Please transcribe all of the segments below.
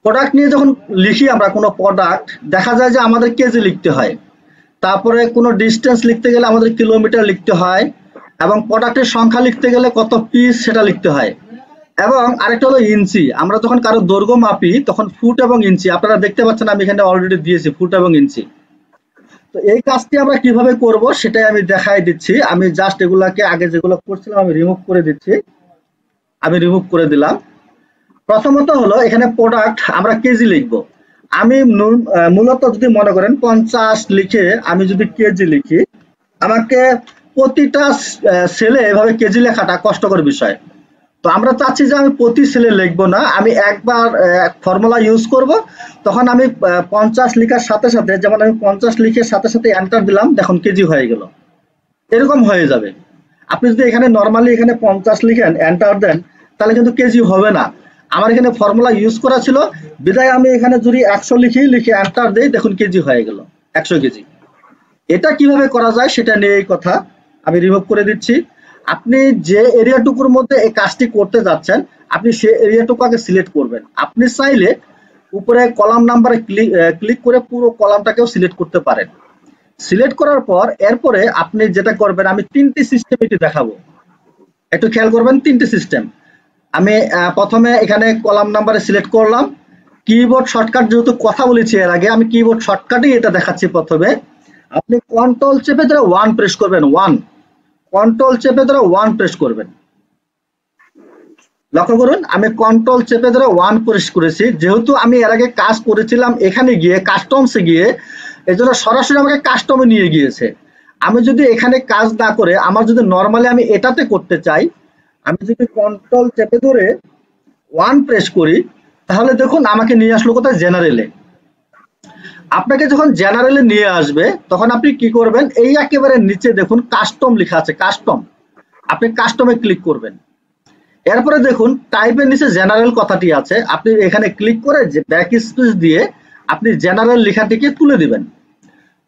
Product নিয়ে যখন লিখি আমরা কোনো প্রোডাক্ট, দেখা যায় যে আমাদের কেজি লিখতে হয়, তারপরে কোনো ডিস্টেন্স লিখতে গেলে আমাদের কিলোমিটার লিখতে হয়, এবং প্রোডাক্টের সংখ্যা লিখতে গেলে কত পিস সেটা লিখতে হয়। এবং আরেকটা হলো ইঞ্চি, আমরা যখন কারো দৈর্ঘ্য মাপি তখন ফুট এবং ইঞ্চি, আপনারা দেখতে পাচ্ছেন আমি এখানে অলরেডি দিয়েছি ফুট এবং ইঞ্চি। তো এই কাজটি আমরা কিভাবে করব সেটাই আমি দেখাই দিচ্ছি। আমি জাস্ট এগুলাকে আগে যেগুলো করছিলাম আমি রিমুভ করে দিচ্ছি। আমি রিমুভ করে দিলাম। প্রথমত হলো এখানে প্রোডাক্ট আমরা কেজি লিখবো। আমি মূলত যদি মনে করেন 50 লিখে আমি যদি কেজি লিখি, আমাকে প্রতিটা সেলে এভাবে কেজি লেখাটা কষ্টকর বিষয়। তো আমরা চাচ্ছি যে আমি প্রতি সেলে লিখবো না, আমি একবার ফর্মুলা ইউজ করব। তখন আমি 50 লেখার সাথে সাথে, যেমন আমি 50 লিখে সাথে সাথে এন্টার দিলাম, দেখুন কেজি হয়ে গেল, এরকম হয়ে যাবে। আপনি যদি এখানে নর্মালি এখানে 50 লিখেন এন্টার দেন তাহলে কিন্তু কেজি হবে না। আমার এখানে ফর্মুলা ইউজ করা ছিল বিধায় আমি এখানে যদি 100 লিখে এন্টার দেই, দেখুন কেজি হয়ে গেল 100 কেজি। এটা কিভাবে করা যায় সেটা নিয়ে এই কথা, আমি রিমুভ করে দিচ্ছি। আপনি যে এরিয়াটুকুর মধ্যে এই কাজটি করতে যাচ্ছেন আপনি সেই এরিয়াটুকু আগে সিলেক্ট করবেন। আপনি চাইলে উপরে কলাম নাম্বারে ক্লিক করে পুরো কলামটাকেও সিলেক্ট করতে পারেন। সিলেক্ট করার পর এরপরে আপনি যেটা করবেন, আমি 3টি সিস্টেম এটি দেখাবো, একটু খেয়াল করবেন। 3টি সিস্টেম আমি প্রথমে এখানে কলাম নাম্বারে সিলেক্ট করলাম। কিবোর্ড শর্টকাট যেহেতু কথা বলেছি এর আগে, আমি কিবোর্ড শর্টকাটেই এটা দেখাচ্ছি। প্রথমে আপনি কন্ট্রোল চেপে ধরে 1 প্রেস করবেন, 1 কন্ট্রোল চেপে ধরে 1 প্রেস করবেন। লক্ষ্য করুন আমি কন্ট্রোল চেপে ধরে 1 প্রেস করেছি, যেহেতু আমি এর আগে কাজ করেছিলাম এখানে গিয়ে কাস্টমসে গিয়ে, এজন্য সরাসরি আমাকে কাস্টমে নিয়ে গিয়েছে। আমি যদি এখানে কাজ না করে আমার যদি নরমালি আমি এটাতে করতে চাই, আমি যদি কন্ট্রোল চেপে ধরে 1 প্রেস করি তাহলে দেখুন আমাকে নিয়ে আসলো কোথায়, জেনারেলে। আপনাকে যখন জেনারেলে নিয়ে আসবে তখন আপনি কি করবেন, এই একেবারে নিচে দেখুন কাস্টম লেখা আছে, কাস্টম, আপনি কাস্টমে ক্লিক করবেন। এরপরে দেখুন টাইপের নিচে জেনারেল কথাটি আছে, আপনি এখানে ক্লিক করে যে ব্যাক স্পেস দিয়ে আপনি জেনারেল লেখাটিকে তুলে দিবেন।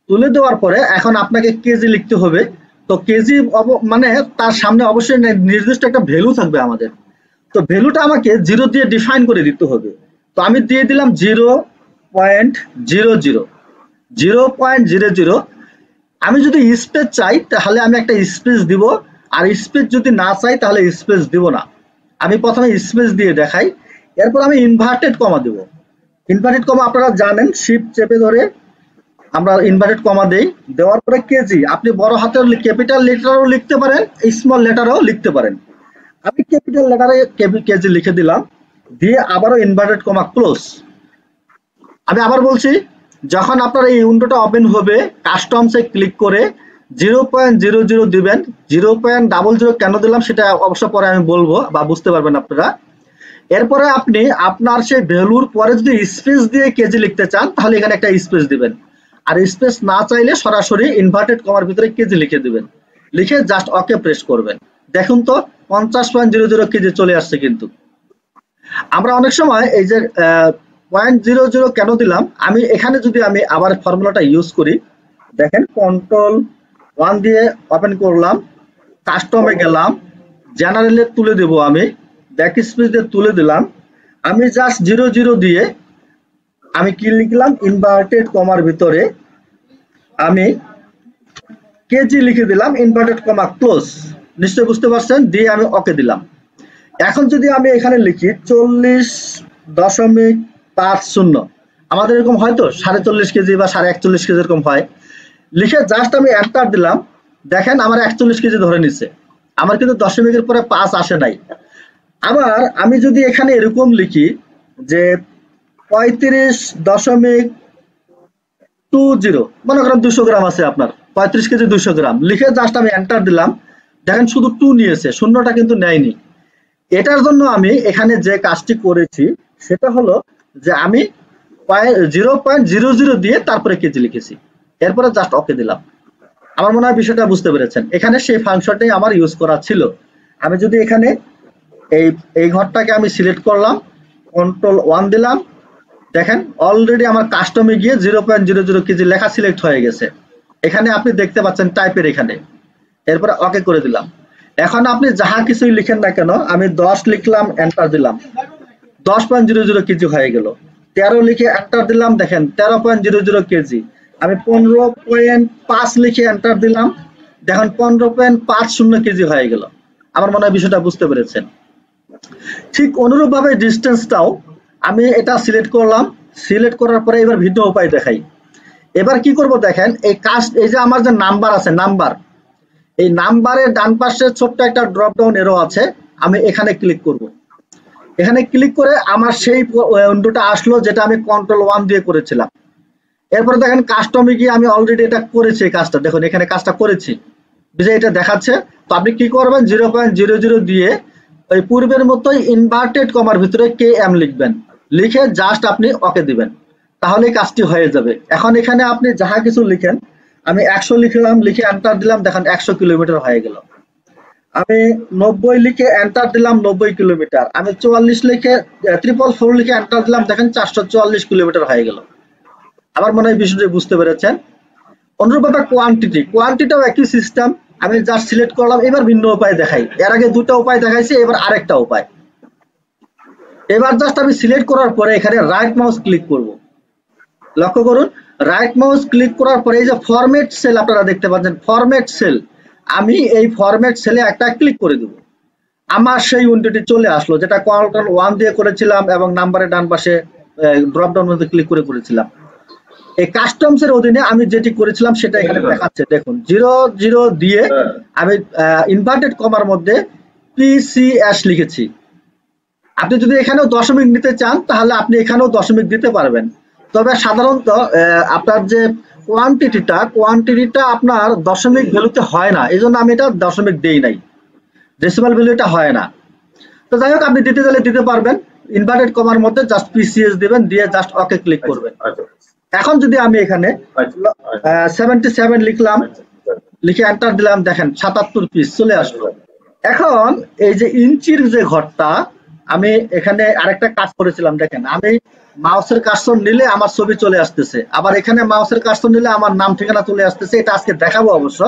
তুলে দেওয়ার পরে এখন আপনাকে কেজি লিখতে হবে। তো কেজি মানে তার সামনে অবশ্যই নির্দিষ্ট একটা ভ্যালু থাকবে আমাদের। তো ভ্যালুটা আমাকে 0 দিয়ে ডিফাইন করে দিতে হবে। তো আমি দিয়ে দিলাম 0.00, 0.00। আমি যদি স্পেস চাই তাহলে আমি একটা স্পেস দিব, আর স্পেস যদি না চাই তাহলে স্পেস দিব না। আমি প্রথমে স্পেস দিয়ে দেখাই, এরপর আমি ইনভার্টেড কমা দেব। ইনভার্টেড কমা আপনারা জানেন, শিফট চেপে ধরে আমরা ইনভার্টেড কমা দেই। দেওয়ার পরে কেজি, আপনি বড় হাতের ক্যাপিটাল লেটারও লিখতে পারেন, স্মল লেটারও লিখতে পারেন। আমি ক্যাপিটাল লেটারে কেজি লিখে দিলাম, দিয়ে আবারও ইনভার্টেড কমা ক্লোজ। আমি আবার বলছি, যখন আপনার এই উইন্ডোটা ওপেন হবে কাস্টমসে ক্লিক করে 0.00 দিবেন। 0.00 কেন দিলাম সেটা অবশ্য পরে আমি বলবো বা বুঝতে পারবেন আপনারা। এরপরে আপনি আপনার সেই ভ্যালুর পরে যদি স্পেস দিয়ে কেজি লিখতে চান তাহলে এখানে একটা স্পেস দিবেন, আর স্পেস না চাইলে সরাসরি ইনভার্টেড কমার ভিতরে কেজি লিখে দিবেন। লিখে জাস্ট ওকে প্রেস করবেন। দেখুন তো 50.00 কেজি চলে আসছে। কিন্তু আমরা অনেক সময় এই যে 0.00 কেন দিলাম, আমি এখানে যদি আমি আবার ফর্মুলাটা ইউজ করি, দেখেন Ctrl+1 দিয়ে ওপেন করলাম, কাস্টমে গেলাম, জেনারেলে তুলে দেব, আমি ব্যাক স্পেস দিয়ে তুলে দিলাম। আমি জাস্ট 00 দিয়ে আমি কি লিখলাম, ইনভার্টেড কমার ভিতরে আমি কেজি লিখে দিলাম, ইনভার্টেড কমা ক্লোজ। নিশ্চয়ই বুঝতে পারছেন, দিয়ে আমি ওকে দিলাম। এখন যদি আমি এখানে লিখি 40.50, আমাদের এরকম হয়তো 40.5 কেজি বা 41.5 কেজি এরকম হয়। লিখে জাস্ট আমি এন্টার দিলাম, দেখেন আমার 41 কেজি ধরে নিচ্ছে, আমার কিন্তু দশমিকের পরে 5 আসে নাই। আবার আমি যদি এখানে এরকম লিখি যে 35.20, মনে করেন 200 গ্রাম আছে আপনার, 35 কেজি 200 গ্রাম, লিখে জাস্ট আমি এন্টার দিলাম, দেখেন শুধু 2 নিয়েছে, শূন্যটা কিন্তু নেয়নি। এটার জন্য আমি এখানে যে কাজটি করেছি সেটা হলো যে আমি 0.00 দিয়ে তারপরে কেজি লিখেছি, এরপরে জাস্ট ওকে দিলাম। আমার মনে হয় বিষয়টা বুঝতে পেরেছেন। এখানে সেই ফাংশনটাই আমার ইউজ করা ছিল। আমি যদি এখানে এই ঘরটাকে আমি সিলেক্ট করলাম, Ctrl+1 দিলাম, দেখেন অলরেডি আমার কাস্টমে গিয়ে 0.00 কেজি লেখা সিলেক্ট হয়ে গেছে। এখানে আপনি দেখতে পাচ্ছেন টাইপের এখানে, এরপরে ওকে করে দিলাম। এখন আপনি যাহা কিছুই লিখেন না কেন, আমি 10 লিখলাম, এন্টার দিলাম, 10.00 কেজি হয়ে গেল। 13 লিখে এন্টার দিলাম, দেখেন 13.00 কেজি। আমি 15.5 লিখে এন্টার দিলাম, দেখেন 15.50 কেজি হয়ে গেল। আমার মনে হয় বিষয়টা বুঝতে পেরেছেন। ঠিক অনুরূপভাবে ডিস্টেন্সটাও আমি এটা সিলেক্ট করলাম, সিলেক্ট করার পরে এবার ভিন্ন উপায় দেখাই। এবার কি করব দেখেন, এই যে আমার যে নাম্বার আছে, নাম্বার, এই নাম্বারের ডান পাশে ছোট্ট একটা ড্রপ ডাউন এরো আছে, আমি এখানে ক্লিক করব। এখানে ক্লিক করে আমার সেই উইন্ডোটা আসলো যেটা আমি Ctrl+1 দিয়ে করেছিলাম। এরপরে দেখেন কাস্টমে গিয়ে আমি অলরেডি এটা করেছি, কাজটা দেখুন এখানে কাজটা করেছি, বুঝে এটা দেখাচ্ছে। তো আপনি কি করবেন, 0.00 দিয়ে ওই পূর্বের মতোই ইনভার্টেড কমার ভিতরে KM লিখবেন, লিখে জাস্ট আপনি ওকে দিবেন, তাহলে কাজটি হয়ে যাবে। এখন এখানে আপনি যাহা কিছু লিখেন, আমি 100 লিখলাম, লিখে এন্টার দিলাম, দেখেন 100 কিলোমিটার হয়ে গেল। আমি 90 লিখে এন্টার দিলাম, 90 কিলোমিটার। আমি 44 লিখে 444 লিখে এন্টার দিলাম, দেখেন 444 কিলোমিটার হয়ে গেল। আমার মনে হয় বিষয়টি বুঝতে পেরেছেন। অনুরূপভাবে কোয়ান্টিটিও একই সিস্টেম, আমি জাস্ট সিলেক্ট করলাম। এবার ভিন্ন উপায় দেখাই, এর আগে দুটো উপায় দেখাইছি, এবার আরেকটা উপায়। এবার জাস্ট আমি সিলেক্ট করার পরে এখানে রাইট মাউস ক্লিক করব। লক্ষ্য করুন, রাইট মাউস ক্লিক করার পরে এই যে ফরম্যাট সেল আপনারা দেখতে পাচ্ছেন, ফরম্যাট সেল, আমি এই ফরম্যাট সেলে একটা ক্লিক করে দেব। আমার সেই উইন্ডোটি চলে আসলো যেটা Ctrl+1 দিয়ে করেছিলাম এবং নাম্বারের ডান পাশে ড্রপ ডাউন মধ্যে ক্লিক করে করেছিলাম। এই কাস্টমস এর অধীনে আমি যেটি করেছিলাম সেটা এখানে দেখাচ্ছে, দেখুন 00 দিয়ে আমি ইনভার্টেড কমার মধ্যে PCS লিখেছি। আপনি যদি এখানেও দশমিক নিতে চান তাহলে আপনি এখানেও দশমিক দিতে পারবেন, তবে সাধারণত আপনার যে কোয়ান্টিটিটা আপনার দশমিক ভ্যালুতে হয় না, এই জন্য আমি এটা দশমিক দেই নাই, ডেসিমাল ভ্যালু এটা হয় না। তো যাই হোক, আপনি দিতে চাইলে দিতে পারবেন। ইনভার্টেড কমার মধ্যে জাস্ট PCS দিবেন, দিয়ে জাস্ট ওকে ক্লিক করবেন। এখন যদি আমি এখানে 77 লিখলাম, লিখে এন্টার দিলাম, দেখেন 77 পিস চলে আসলো। এখন এই যে ইঞ্চির যে ঘরটা, আমি এখানে আরেকটা কাজ করেছিলাম, দেখেন আমি মাউসের কার্সর নিলে আমার ছবি চলে আসতেছে, আবার এখানে মাউসের কার্সর নিলে আমার নাম ঠিকানা চলে আসতেছে। এটা আজকে দেখাবো অবশ্য,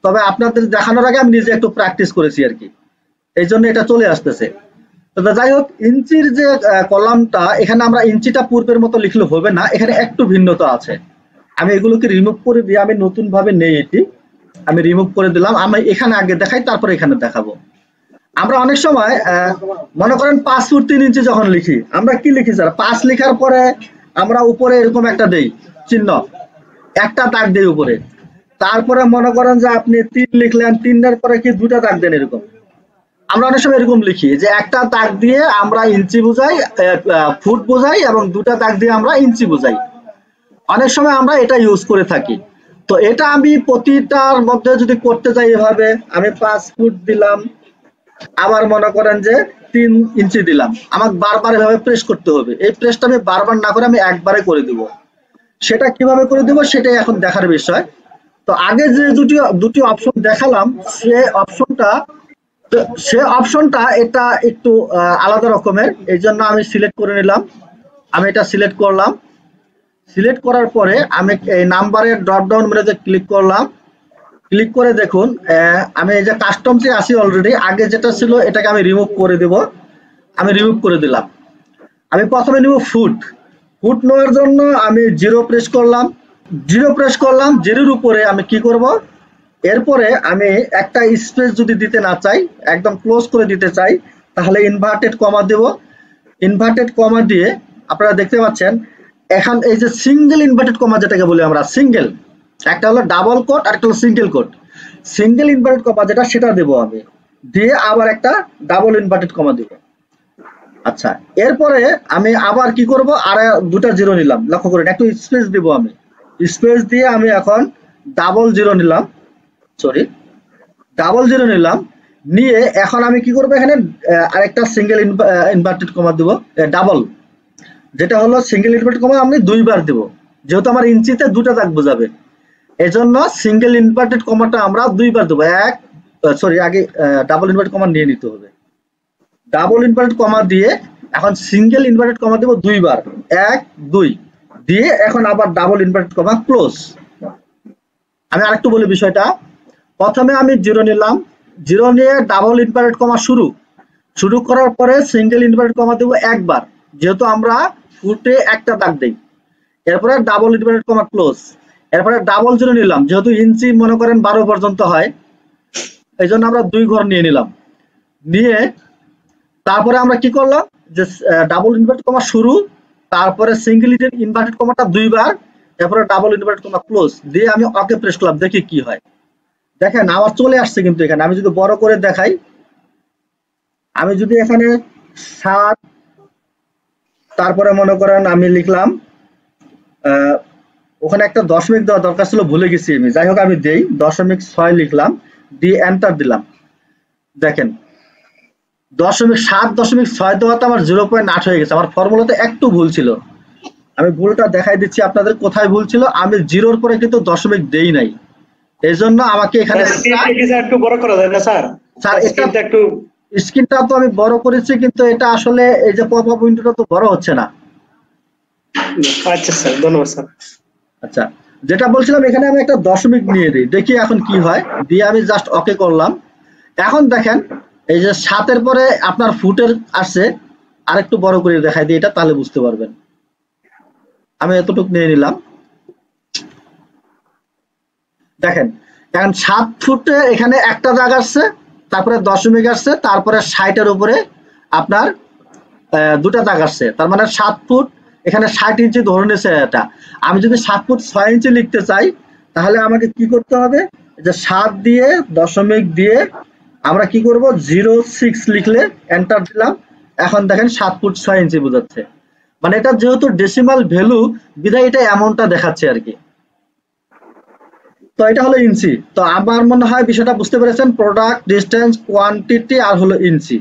তবে আপনাদের দেখানোর আগে আমি নিজে একটু প্র্যাকটিস করেছি আর কি, এই জন্য এটা চলে আসতেছে। তো যাই হোক, ইঞ্চির যে কলামটা, এখানে আমরা ইঞ্চিটা পূর্বের মতো লিখলে হবে না, এখানে একটু ভিন্নতা আছে। আমি এগুলোকে রিমুভ করে দিয়ে আমি নতুন ভাবে নেই, এটি আমি রিমুভ করে দিলাম। আমি এখানে আগে দেখাই, তারপরে এখানে দেখাবো। আমরা অনেক সময় মনে করেন 5 ফুট 3 ইঞ্চি যখন লিখি, আমরা কি লিখি স্যার, 5 লেখার পরে আমরা উপরে এরকম একটা দেই চিহ্ন, একটা দাগ দেই উপরে। তারপরে মনে করেন যে আপনি 3 লিখলেন, 3-এর পরে কি দুটা দাগ দেন এরকম। আমরা অনেক সময় এরকম লিখি যে একটা দাগ দিয়ে আমরা ইঞ্চি বোঝাই, ফুট বোঝাই, এবং দুটা দাগ দিয়ে আমরা ইঞ্চি বোঝাই। অনেক সময় আমরা এটা ইউজ করে থাকি। তো এটা আমি প্রতিটার মধ্যে যদি করতে চাই এভাবে, আমি 5 ফুট দিলাম, আবার মনে করেন যে 3 ইঞ্চি দিলাম, আমাকে বারবার এভাবে প্রেস করতে হবে। এই প্রেসটা আমি বারবার না করে আমি একবারে করে দিব। সেটা কিভাবে করে দিব সেটাই এখন দেখার বিষয়। তো আগে যে দুটি অপশন দেখালাম, সে অপশনটা এটা একটু আলাদা রকমের, এই জন্য আমি সিলেক্ট করে নিলাম। আমি এটা সিলেক্ট করলাম, সিলেক্ট করার পরে আমি এই নাম্বারের ড্রপ ডাউন মেনুতে ক্লিক করলাম। ক্লিক করে দেখুন, আমি এই যে কাস্টমসে আসি অলরেডি, আগে যেটা ছিল এটাকে আমি রিমুভ করে দেব। আমি রিমুভ করে দিলাম। আমি প্রথমে নিব ফুট। ফুট নেওয়ার জন্য আমি 0 প্রেস করলাম, 0 প্রেস করলাম। 0-এর উপরে আমি কি করব, এরপরে আমি একটা স্পেস যদি দিতে না চাই, একদম ক্লোজ করে দিতে চাই, তাহলে ইনভার্টেড কমা দেব। ইনভার্টেড কমা দিয়ে আপনারা দেখতে পাচ্ছেন এখন এই যে সিঙ্গেল ইনভার্টেড কমা যেটাকে বলি আমরা, সিঙ্গেল, একটা হলো ডাবল কোট আর একটা হলো single quote. Single inverted comma যেটা, সেটা দেব আমি, দিয়ে আবার একটা ডাবল ইনভার্টেড কমা দেব। আচ্ছা, এরপরে আমি আবার কি করব, আর দুটা 0 নিলাম, লক্ষ্য করেন একটু স্পেস দেব। আমি স্পেস দিয়ে আমি এখন ডাবল 0 নিলাম, সরি ডাবল 0 নিলাম, নিয়ে এখন আমি কি করব, এখানে আরেকটা সিঙ্গেল ইনভার্টেড কমা দেব, ডাবল, যেটা হলো সিঙ্গেল ইনভার্টেড কমা আমি 2 বার দেব, যেহেতু আমার ইঞ্চিতে দুটা দাগ বোঝাবে, এজন্য সিঙ্গেল ইনভার্টেড কমাটা আমরা 2 বার দেব। আগে ডাবল ইনভার্টেড কমা নিয়ে নিতে হবে। ডাবল ইনভার্টেড কমা দিয়ে এখন সিঙ্গেল ইনভার্টেড কমা দেব 2 বার, 1 2 দিয়ে এখন আবার ডাবল ইনভার্টেড কমা ক্লোজ। আমি আরেকটু বলি বিষয়টা। প্রথমে আমি 0 নিলাম, 0 নিয়ে ডাবল ইনভার্টেড কমা শুরু, শুরু করার পরে সিঙ্গেল ইনভার্টেড কমা দেবো একবার, যেহেতু আমরা ফুটে একটা দাগ দেই। এরপরে ডাবল ইনভার্টেড কমা ক্লোজ, এরপরে ডাবল জিরো নিলাম, যেহেতু ইঞ্চি মনে করেন 12 পর্যন্ত হয়, এই জন্য আমরা 2 ঘর নিয়ে নিলাম। নিয়ে তারপরে আমরা কি করলাম, যে ডাবল ইনভার্টেড কমা শুরু, তারপরে সিঙ্গেল ইনভার্টেড কমাটা 2 বার, এরপরে ডাবল ইনভার্টেড কমা ক্লোজ দিয়ে আমি ওকে প্রেস করলাম, দেখি কি হয়। দেখেন আমার চলে আসছে, কিন্তু এখানে আমি যদি বড় করে দেখাই, আমি যদি এখানে 7, তারপরে মনে করেন আমি লিখলাম, ওখানে একটা দশমিক দেওয়া দরকার ছিল, ভুলে গেছি আমি, যাই হোক আমি দেই 0.6 লিখলাম, দিয়ে এন্টার দিলাম। দেখেন 0.7.6 দেওয়াতে আমার 0.8 হয়ে গেছে। আমার ফর্মুলাতে একটু ভুল ছিল, আমি ভুলটা দেখাই দিচ্ছি আপনাদের কোথায় ভুল ছিল। আমি জিরোর পরে কিন্তু দশমিক দেই নাই, এই জন্য আমাকে এখানে একটু বড় করা যায় না স্যার? স্যার এটা একটু স্ক্রিনটা তো আমি বড় করেছি, কিন্তু এটা আসলে এই যে পপ আপ উইন্ডোটা তো বড় হচ্ছে না। আচ্ছা স্যার, ধন্যবাদ স্যার। আচ্ছা, যেটা বলছিলাম, এখানে আমি একটা দশমিক নিয়ে দিই, দেখি এখন কি হয়, দিয়ে আমি জাস্ট ওকে করলাম। এখন দেখেন এই যে 7-এর পরে আপনার ফুটের আসছে, আরেকটু বড় করে দেখাই দিই এটা, তাহলে বুঝতে পারবেন। আমি এতটুকু নিয়ে নিলাম। দেখেন এখন 7 ফুটে এখানে একটা দাগ আসছে, তারপরে দশমিক আসছে, তারপরে 60-এর উপরে আপনার দুটা দাগ আসছে, তার মানে 7 ফুট এখানে 60 ইঞ্চি ধরে নিয়েছে এটা। আমি যদি 7 ফুট 6 ইঞ্চি লিখতে চাই, তাহলে আমাকে কি করতে হবে, যে 7 দিয়ে দশমিক দিয়ে আমরা কি করব, 06 লিখলে এন্টার দিলাম। এখন দেখেন 7 ফুট 6 ইঞ্চি বোঝাচ্ছে, মানে এটা যেহেতু ডেসিমাল ভ্যালু বিধায় এটা এমনটা দেখাচ্ছে আর কি। তো এটা হলো ইঞ্চি। তো আমার মনে হয় বিষয়টা বুঝতে পেরেছেন, প্রোডাক্ট, ডিস্টেন্স, কোয়ান্টিটি আর হলো ইঞ্চি।